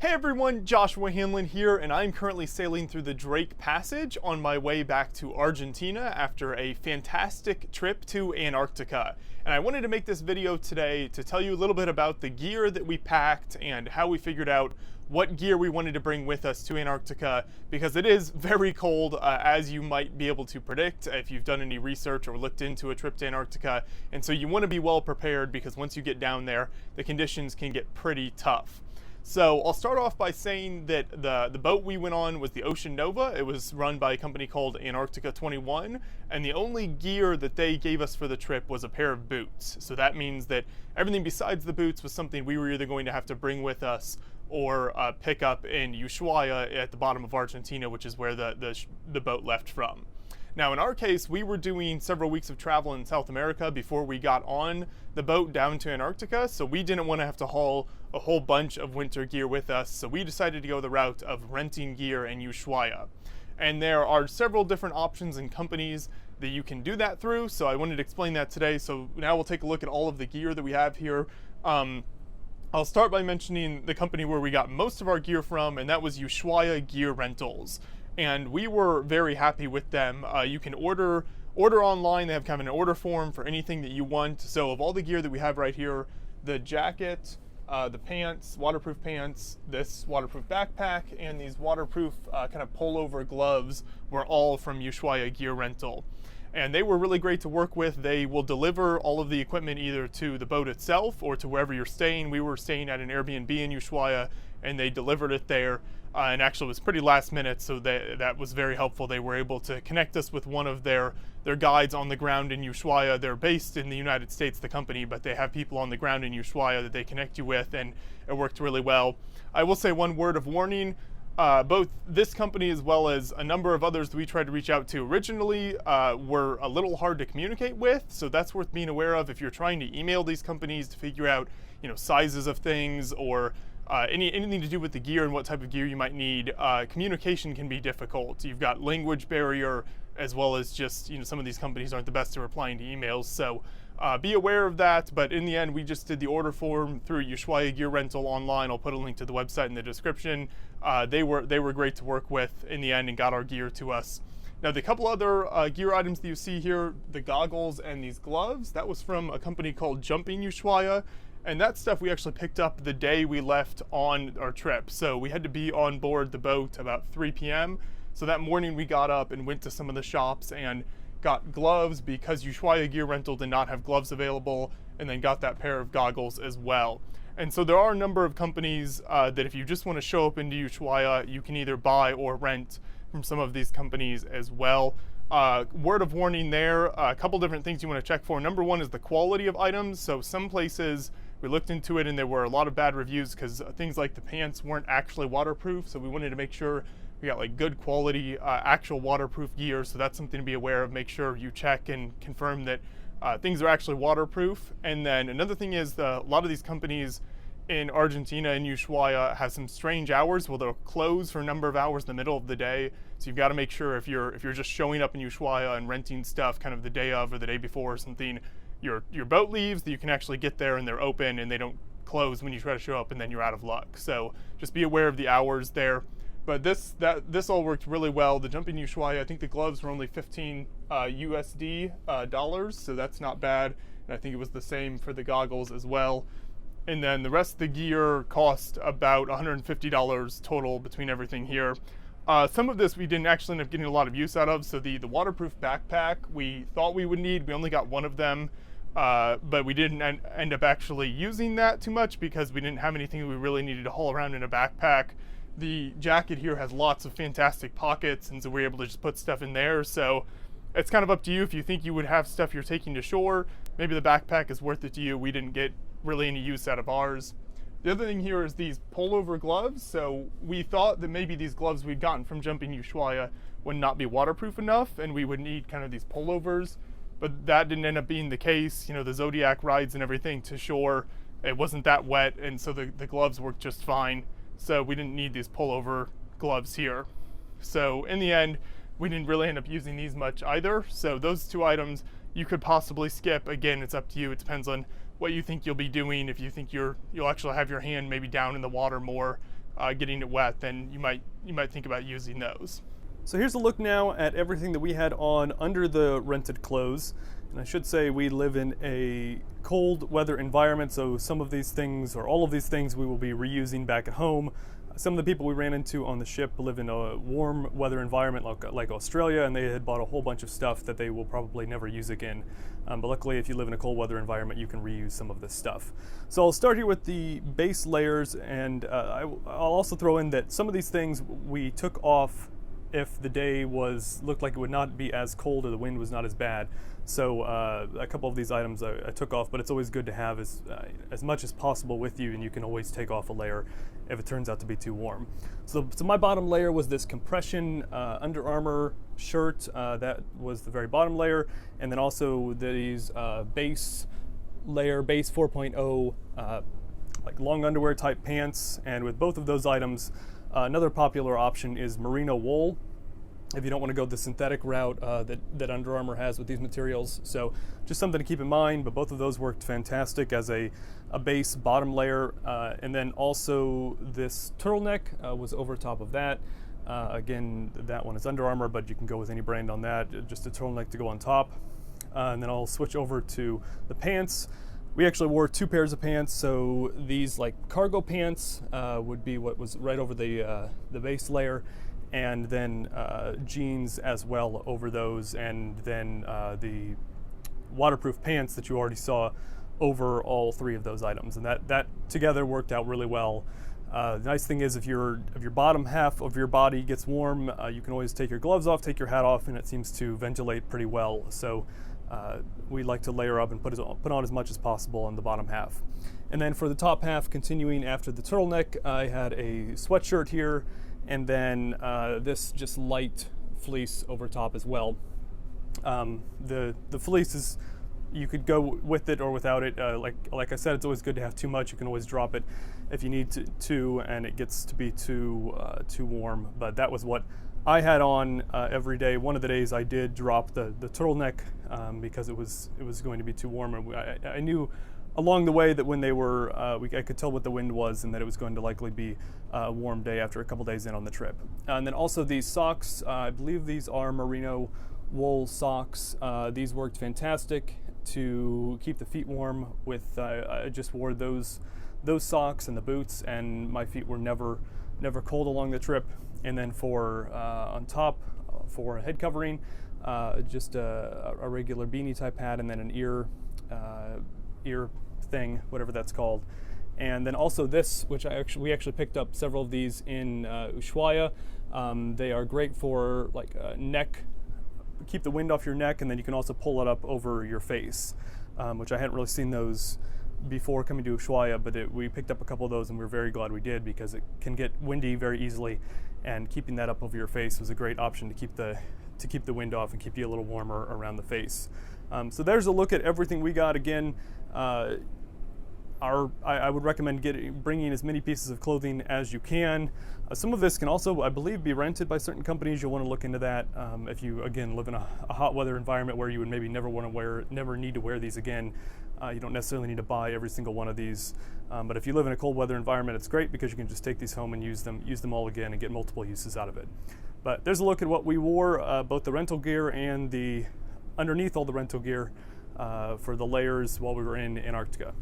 Hey everyone, Joshua Hanlon here, and I'm currently sailing through the Drake Passage on my way back to Argentina after a fantastic trip to Antarctica. And I wanted to make this video today to tell you a little bit about the gear that we packed and how we figured out what gear we wanted to bring with us to Antarctica, because it is very cold, as you might be able to predict if you've done any research or looked into a trip to Antarctica. And so you want to be well prepared, because once you get down there, the conditions can get pretty tough. So I'll start off by saying that the boat we went on was the Ocean Nova. It was run by a company called Antarctica 21, and the only gear that they gave us for the trip was a pair of boots. So that means that everything besides the boots was something we were either going to have to bring with us or pick up in Ushuaia at the bottom of Argentina, which is where the boat left from. Now in our case, we were doing several weeks of travel in South America before we got on the boat down to Antarctica, so we didn't want to have to haul a whole bunch of winter gear with us, so we decided to go the route of renting gear in Ushuaia. And there are several different options and companies that you can do that through, so I wanted to explain that today. So now we'll take a look at all of the gear that we have here. I'll start by mentioning the company where we got most of our gear from, and that was Ushuaia Gear Rentals. And we were very happy with them. You can order online. They have kind of an order form for anything that you want. So of all the gear that we have right here, the jacket, the pants, waterproof pants, this waterproof backpack, and these waterproof kind of pullover gloves were all from Ushuaia Gear Rental. And they were really great to work with. They will deliver all of the equipment either to the boat itself or to wherever you're staying. We were staying at an Airbnb in Ushuaia, and they delivered it there. And actually it was pretty last minute, so that was very helpful. They were able to connect us with one of their guides on the ground in Ushuaia. They're based in the United States, the company, but they have people on the ground in Ushuaia that they connect you with, and it worked really well. I will say one word of warning. Both this company as well as a number of others that we tried to reach out to originally were a little hard to communicate with, so that's worth being aware of if you're trying to email these companies to figure out, sizes of things or anything to do with the gear and what type of gear you might need. Communication can be difficult. You've got language barrier, as well as just, some of these companies aren't the best at replying to emails. So be aware of that. But in the end, we just did the order form through Ushuaia Gear Rental online. I'll put a link to the website in the description. They were great to work with in the end and got our gear to us. Now, the couple other gear items that you see here, the goggles and these gloves, that was from a company called Jumping Ushuaia. And that stuff we actually picked up the day we left on our trip. So we had to be on board the boat about 3 p.m. So that morning we got up and went to some of the shops and got gloves because Ushuaia Gear Rental did not have gloves available, and then got that pair of goggles as well. And so there are a number of companies that if you just want to show up into Ushuaia, you can either buy or rent from some of these companies as well. Word of warning there, a couple different things you want to check for. Number one is the quality of items. So some places, we looked into it and there were a lot of bad reviews because things like the pants weren't actually waterproof. So we wanted to make sure we got like good quality actual waterproof gear. So that's something to be aware of. Make sure you check and confirm that things are actually waterproof. And then another thing is a lot of these companies in Argentina and Ushuaia have some strange hours where they'll close for a number of hours in the middle of the day. So you've got to make sure if you're just showing up in Ushuaia and renting stuff kind of the day of or the day before or something, your boat leaves, that you can actually get there and they're open and they don't close when you try to show up, and then you're out of luck. So just be aware of the hours there. But this all worked really well. The Jumping Ushuaia, I think the gloves were only 15 USD dollars, so that's not bad. And I think it was the same for the goggles as well. And then the rest of the gear cost about $150 total between everything here. Some of this we didn't actually end up getting a lot of use out of. So the waterproof backpack we thought we would need, we only got one of them. But we didn't end up actually using that too much because we didn't have anything we really needed to haul around in a backpack. The jacket here has lots of fantastic pockets, and so we're able to just put stuff in there. So it's kind of up to you if you think you would have stuff you're taking to shore. Maybe the backpack is worth it to you. We didn't get really any use out of ours. The other thing here is these pullover gloves. So we thought that maybe these gloves we'd gotten from Jumping Ushuaia would not be waterproof enough and we would need kind of these pullovers, but that didn't end up being the case. The Zodiac rides and everything to shore, it wasn't that wet, and so the gloves worked just fine. So we didn't need these pullover gloves here. So in the end, we didn't really end up using these much either. So those two items you could possibly skip. Again, it's up to you. It depends on what you think you'll be doing. If you think you'll actually have your hand maybe down in the water more, getting it wet, then you might think about using those. So here's a look now at everything that we had on under the rented clothes. And I should say we live in a cold weather environment, so some of these things, or all of these things, we will be reusing back at home. Some of the people we ran into on the ship live in a warm weather environment like Australia, and they had bought a whole bunch of stuff that they will probably never use again. But luckily, if you live in a cold weather environment, you can reuse some of this stuff. So I'll start here with the base layers, and I'll also throw in that some of these things we took off if the day looked like it would not be as cold or the wind was not as bad. So a couple of these items I took off, but it's always good to have as much as possible with you, and you can always take off a layer if it turns out to be too warm. So my bottom layer was this compression Under Armour shirt. That was the very bottom layer, and then also these base 4.0 like long underwear type pants. And with both of those items, another popular option is merino wool, if you don't want to go the synthetic route that Under Armour has with these materials. So just something to keep in mind, but both of those worked fantastic as a base bottom layer. And then also this turtleneck was over top of that. Again, that one is Under Armour, but you can go with any brand on that, just a turtleneck to go on top. And then I'll switch over to the pants. We actually wore two pairs of pants, so these like cargo pants would be what was right over the base layer, and then jeans as well over those, and then the waterproof pants that you already saw over all three of those items, and that together worked out really well. The nice thing is if your bottom half of your body gets warm, you can always take your gloves off, take your hat off, and it seems to ventilate pretty well. So we like to layer up and put on as much as possible on the bottom half. And then for the top half, continuing after the turtleneck, I had a sweatshirt here, and then this just light fleece over top as well. The fleece is, you could go with it or without it. Like I said, it's always good to have too much. You can always drop it if you need to and it gets to be too warm. But that was what I had on every day. One of the days I did drop the turtleneck because it was going to be too warm, and I knew along the way that when they were, I could tell what the wind was and that it was going to likely be a warm day after a couple days in on the trip. And then also these socks, I believe these are merino wool socks. These worked fantastic to keep the feet warm. I just wore those socks and the boots, and my feet were never cold along the trip. And then for on top for a head covering, just a regular beanie type hat, and then an ear thing, whatever that's called. And then also this, which we actually picked up several of these in Ushuaia. They are great for like neck, keep the wind off your neck, and then you can also pull it up over your face, which I hadn't really seen those before coming to Ushuaia, but we picked up a couple of those, and we're very glad we did, because it can get windy very easily, and keeping that up over your face was a great option to keep the wind off and keep you a little warmer around the face. So there's a look at everything we got. Again, I would recommend bringing as many pieces of clothing as you can. Some of this can also, I believe, be rented by certain companies. You'll want to look into that if you, again, live in a hot weather environment where you would maybe never need to wear these again. You don't necessarily need to buy every single one of these. But if you live in a cold weather environment, it's great because you can just take these home and use them all again and get multiple uses out of it. But there's a look at what we wore, both the rental gear and underneath all the rental gear for the layers while we were in Antarctica.